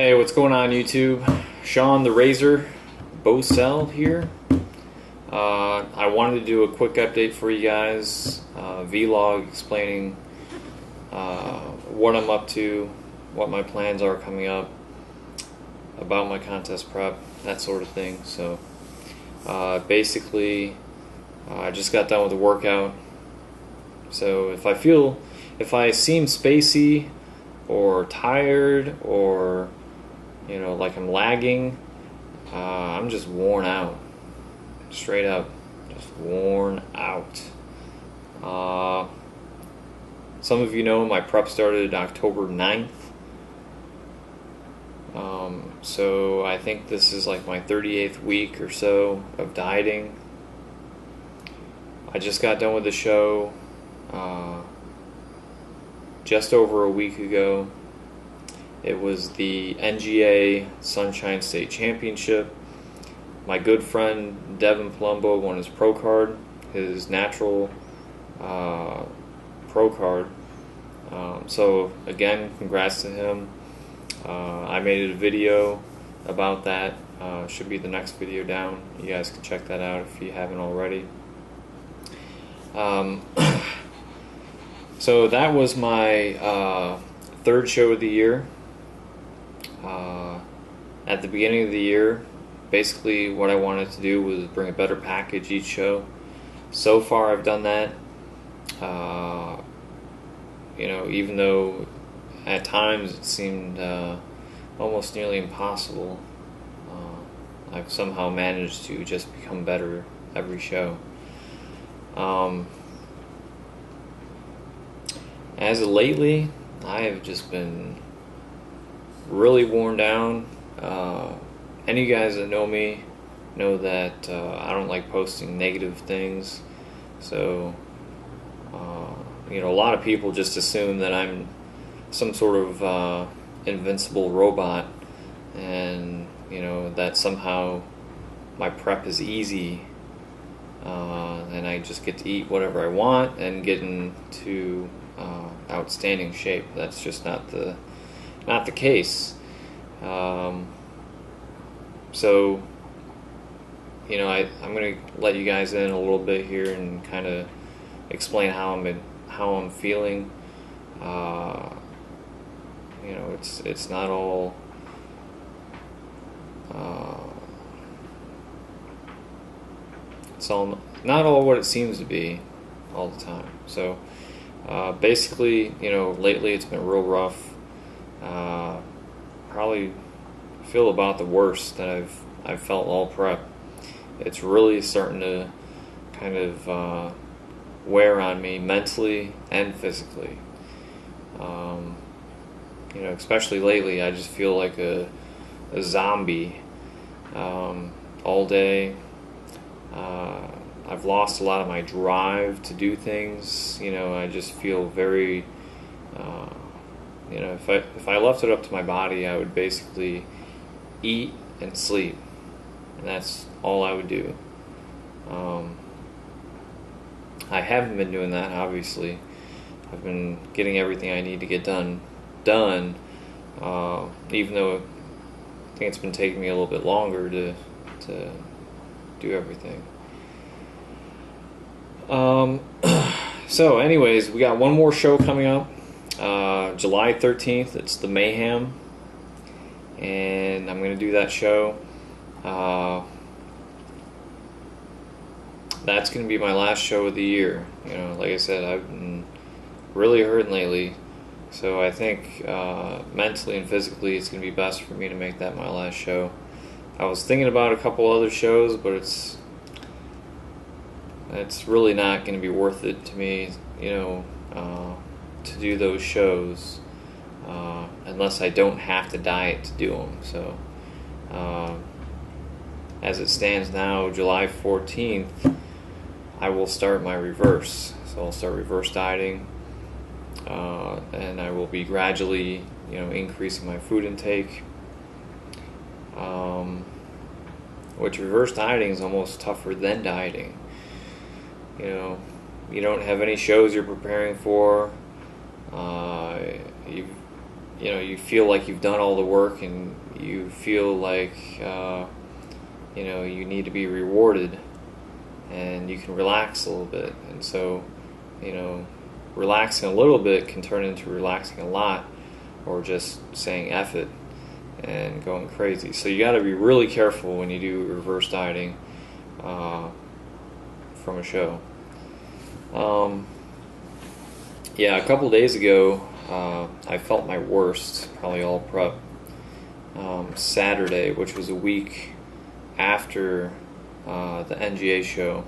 Hey, what's going on YouTube? Sean the Razor Bosell here. I wanted to do a quick update for you guys, vlog explaining what I'm up to, what my plans are coming up, about my contest prep, that sort of thing. So basically, I just got done with the workout. So if I seem spacey or tired or like I'm lagging, I'm just worn out. Straight up, just worn out. Some of you know my prep started October 9th. So I think this is like my 38th week or so of dieting. I just got done with the show just over a week ago. It was the NGA Sunshine State Championship. My good friend Devin Palumbo won his pro card, his natural pro card. So again, congrats to him. I made a video about that. Should be the next video down. You guys can check that out if you haven't already. So that was my third show of the year. At the beginning of the year, basically what I wanted to do was bring a better package each show. So far I've done that. Even though at times it seemed almost nearly impossible, I've somehow managed to just become better every show. As of lately, I have just been really worn down. Any guys that know me know that I don't like posting negative things. So, a lot of people just assume that I'm some sort of invincible robot, and that somehow my prep is easy, and I just get to eat whatever I want and get into outstanding shape. That's just not the case. So I'm going to let you guys in a little bit here and kind of explain how I'm feeling. It's not all not all what it seems to be all the time. So basically, lately it's been real rough. Probably feel about the worst that I've felt all prep. It's really starting to kind of wear on me mentally and physically. Especially lately, I just feel like a zombie all day. I've lost a lot of my drive to do things. I just feel very if I left it up to my body, I would basically eat and sleep, and that's all I would do. I haven't been doing that, obviously. I've been getting everything I need to get done, even though I think it's been taking me a little bit longer to do everything. So anyways, we got one more show coming up, July 13th. It's the Mayhem, and I'm going to do that show. That's going to be my last show of the year. Like I said, I've been really hurting lately, so I think mentally and physically it's going to be best for me to make that my last show. I was thinking about a couple other shows, but it's really not going to be worth it to me, to do those shows, unless I don't have to diet to do them. So as it stands now, July 14th, I will start my reverse. So I'll start reverse dieting, and I will be gradually, increasing my food intake. Which reverse dieting is almost tougher than dieting. You don't have any shows you're preparing for. you feel like you've done all the work, and you feel like you need to be rewarded, and you can relax a little bit. And so, relaxing a little bit can turn into relaxing a lot, or just saying F it and going crazy. So you got to be really careful when you do reverse dieting from a show. A couple days ago, I felt my worst, probably all prep, Saturday, which was a week after the NGA show.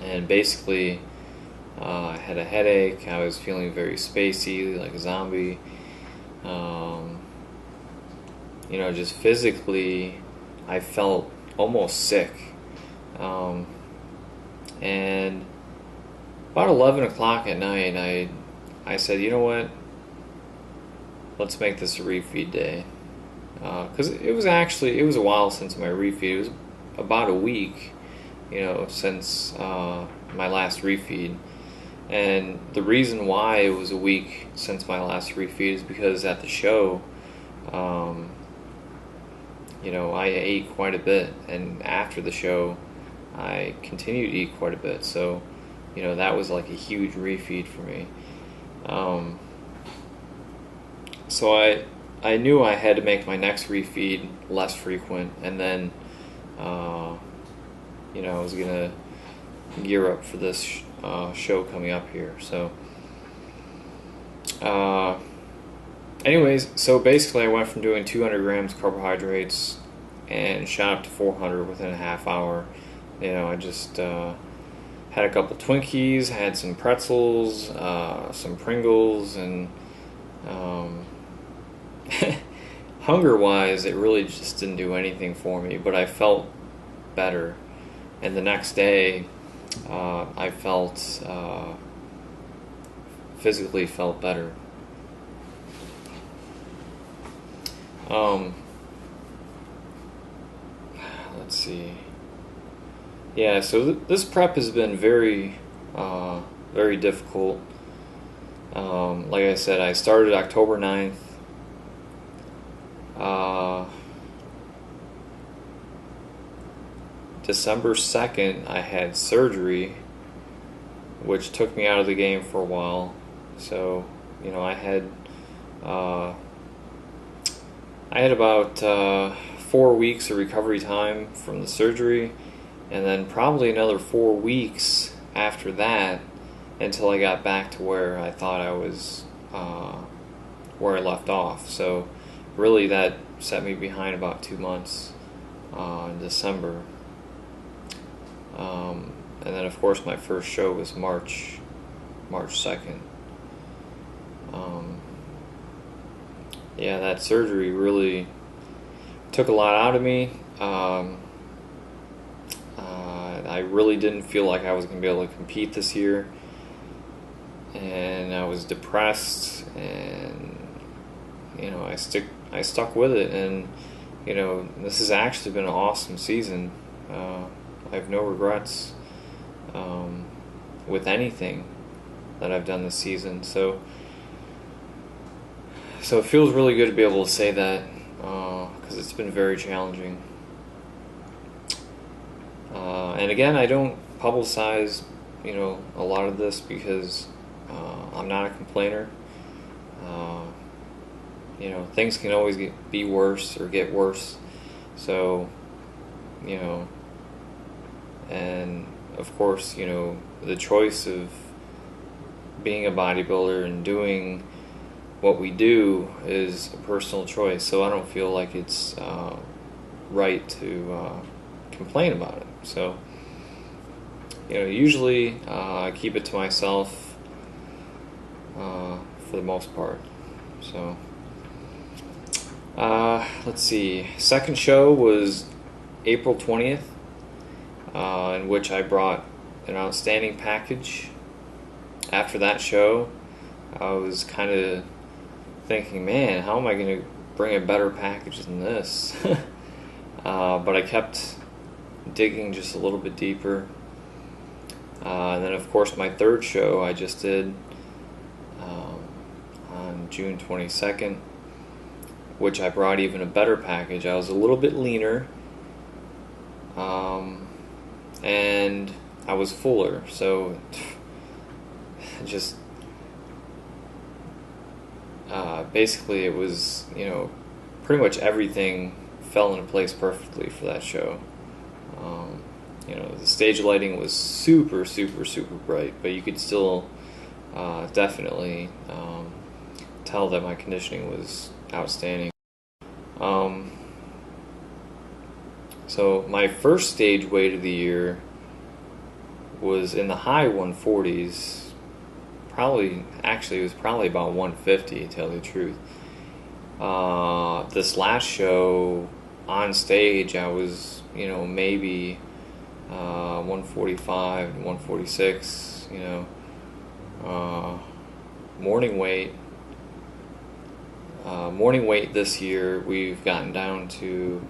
And basically, I had a headache. I was feeling very spacey, like a zombie. Just physically, I felt almost sick. And about 11 o'clock at night, I said, you know what? Let's make this a refeed day. Because it was a while since my refeed. It was about a week, since my last refeed. And the reason why it was a week since my last refeed is because at the show, I ate quite a bit, and after the show, I continued to eat quite a bit. So, that was like a huge refeed for me. So I knew I had to make my next refeed less frequent, and then, I was gonna gear up for this show coming up here. So, so basically I went from doing 200 grams carbohydrates and shot up to 400 within a half hour. I just had a couple Twinkies, had some pretzels, some Pringles, and hunger-wise, it really just didn't do anything for me, but I felt better. And the next day, I physically felt better. Let's see. Yeah, so this prep has been very, very difficult. Like I said, I started October 9th. December 2nd, I had surgery, which took me out of the game for a while. So, I had about 4 weeks of recovery time from the surgery, and then probably another 4 weeks after that until I got back to where I thought I was, where I left off. So really that set me behind about 2 months in December. And then of course my first show was March 2nd. That surgery really took a lot out of me. I really didn't feel like I was going to be able to compete this year, and I was depressed, and I stuck with it, and this has actually been an awesome season. I have no regrets with anything that I've done this season, so it feels really good to be able to say that, because it's been very challenging. And again, I don't publicize, a lot of this because I'm not a complainer. Things can always be worse or get worse. So, and of course, the choice of being a bodybuilder and doing what we do is a personal choice. So I don't feel like it's right to complain about it. So, usually I keep it to myself for the most part. So, let's see. Second show was April 20th, in which I brought an outstanding package. After that show, I was kind of thinking, man, how am I going to bring a better package than this? But I kept digging just a little bit deeper. And then, of course, my third show I just did on June 22nd, which I brought even a better package. I was a little bit leaner, and I was fuller, so just basically it was, pretty much everything fell into place perfectly for that show. The stage lighting was super, super, super bright, but you could still definitely tell that my conditioning was outstanding. So my first stage weight of the year was in the high 140s. It was probably about 150, to tell you the truth. This last show on stage, I was, maybe 145, 146, morning weight. Morning weight this year, we've gotten down to,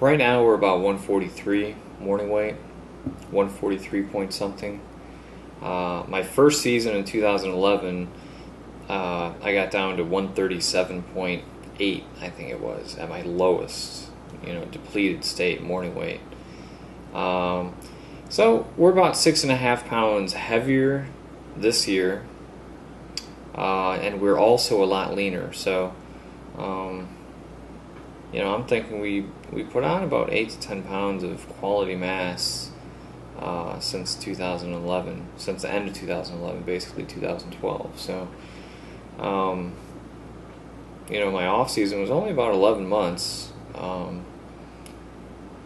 right now we're about 143 morning weight, 143 point something. My first season in 2011, I got down to 137.8, I think it was, at my lowest, depleted state, morning weight. So we're about 6.5 pounds heavier this year, and we're also a lot leaner. So, I'm thinking we put on about 8 to 10 pounds of quality mass since 2011, since the end of 2011, basically 2012. So, my off season was only about 11 months,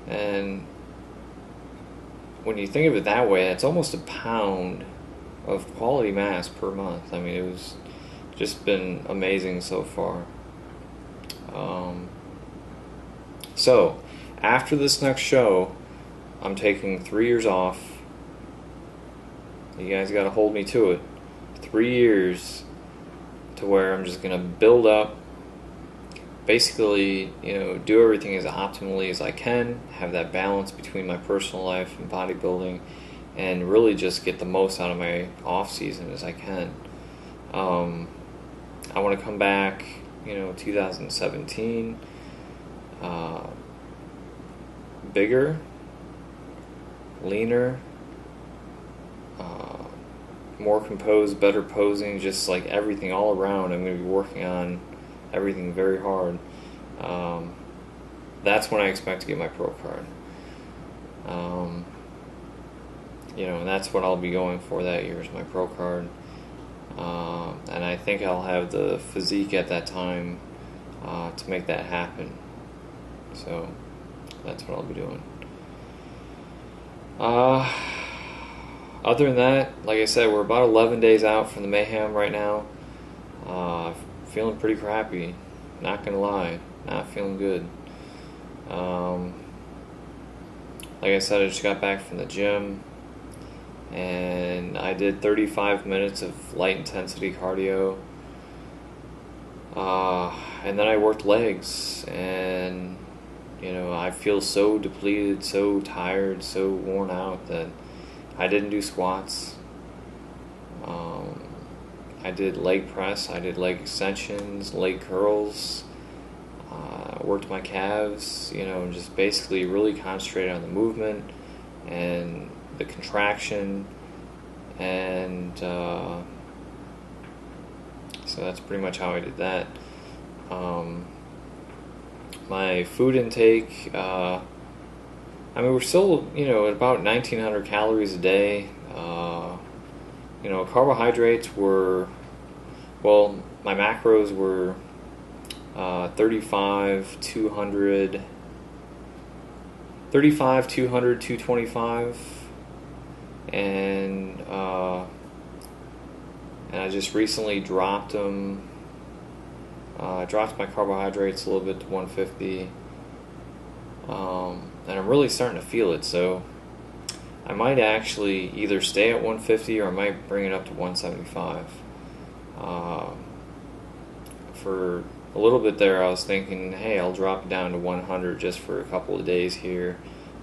and when you think of it that way, it's almost a pound of quality mass per month. I mean, it was just been amazing so far. So after this next show, I'm taking 3 years off. You guys got to hold me to it. 3 years to where I'm just going to build up, basically, do everything as optimally as I can, have that balance between my personal life and bodybuilding, and really just get the most out of my off season as I can. I want to come back, 2017, bigger, leaner, more composed, better posing, just like everything all around. I'm going to be working on everything very hard. That's when I expect to get my pro card. And that's what I'll be going for that year is my pro card. And I think I'll have the physique at that time to make that happen. So that's what I'll be doing. Other than that, like I said, we're about 11 days out from the mayhem right now. Feeling pretty crappy, not gonna lie, not feeling good. Like I said, I just got back from the gym, and I did 35 minutes of light intensity cardio, and then I worked legs, and I feel so depleted, so tired, so worn out that I didn't do squats. I did leg press, I did leg extensions, leg curls, worked my calves, just basically really concentrated on the movement and the contraction, and so that's pretty much how I did that. My food intake, we're still, at about 1,900 calories a day. Carbohydrates were, my macros were 35, 200, 225, and I just recently dropped them. Dropped my carbohydrates a little bit to 150, and I'm really starting to feel it, so I might actually either stay at 150 or I might bring it up to 175. For a little bit there, I was thinking, hey, I'll drop it down to 100 just for a couple of days here,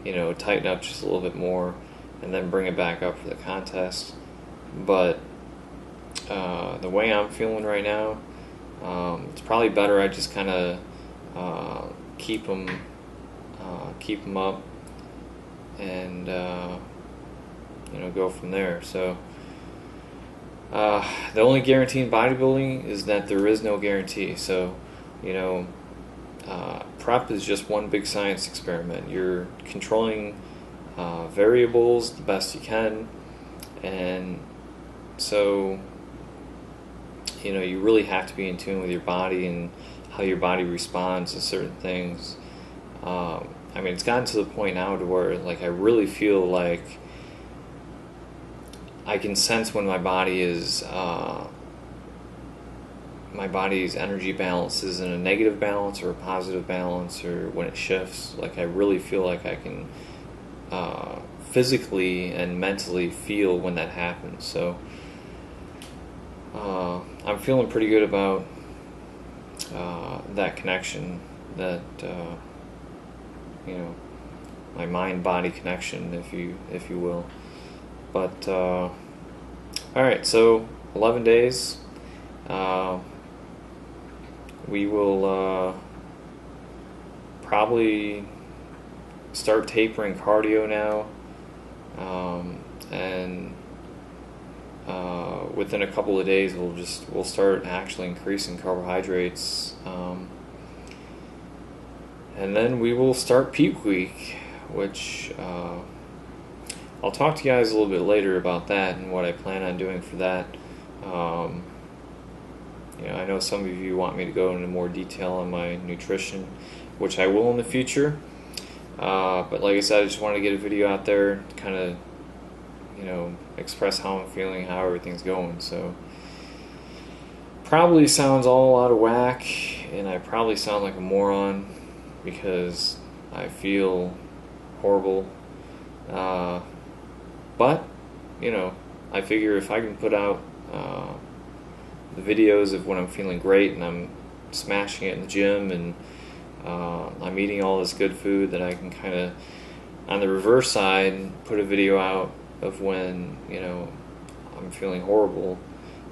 tighten up just a little bit more, and then bring it back up for the contest. But the way I'm feeling right now, it's probably better I just kind of keep them up, and go from there. So the only guarantee in bodybuilding is that there is no guarantee. So prep is just one big science experiment. You're controlling variables the best you can, and so you really have to be in tune with your body and how your body responds to certain things. It's gotten to the point now to where I really feel like I can sense when my body's energy balance is in a negative balance or a positive balance, or when it shifts. I really feel like I can physically and mentally feel when that happens. So I'm feeling pretty good about that connection, that my mind-body connection, if you will. But all right, so 11 days. We will probably start tapering cardio now, and within a couple of days we'll start actually increasing carbohydrates, and then we will start peak week, which I'll talk to you guys a little bit later about that and what I plan on doing for that. I know some of you want me to go into more detail on my nutrition, which I will in the future. But like I said, I just wanted to get a video out there to kind of, express how I'm feeling, how everything's going. So probably sounds all out of whack, and I probably sound like a moron because I feel horrible. But I figure if I can put out the videos of when I'm feeling great and I'm smashing it in the gym, and I'm eating all this good food, that I can kind of, on the reverse side, put a video out of when I'm feeling horrible,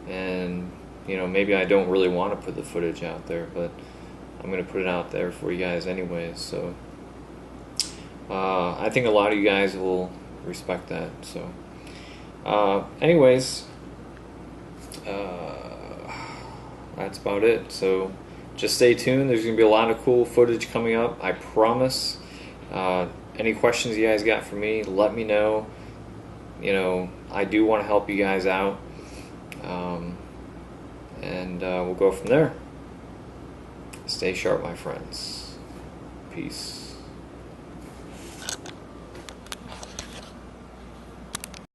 and maybe I don't really want to put the footage out there, but I'm going to put it out there for you guys anyways. So I think a lot of you guys will respect that. So anyways, that's about it. So just stay tuned. There's going to be a lot of cool footage coming up, I promise. Any questions you guys got for me, let me know. I do want to help you guys out, and we'll go from there. Stay sharp, my friends. Peace.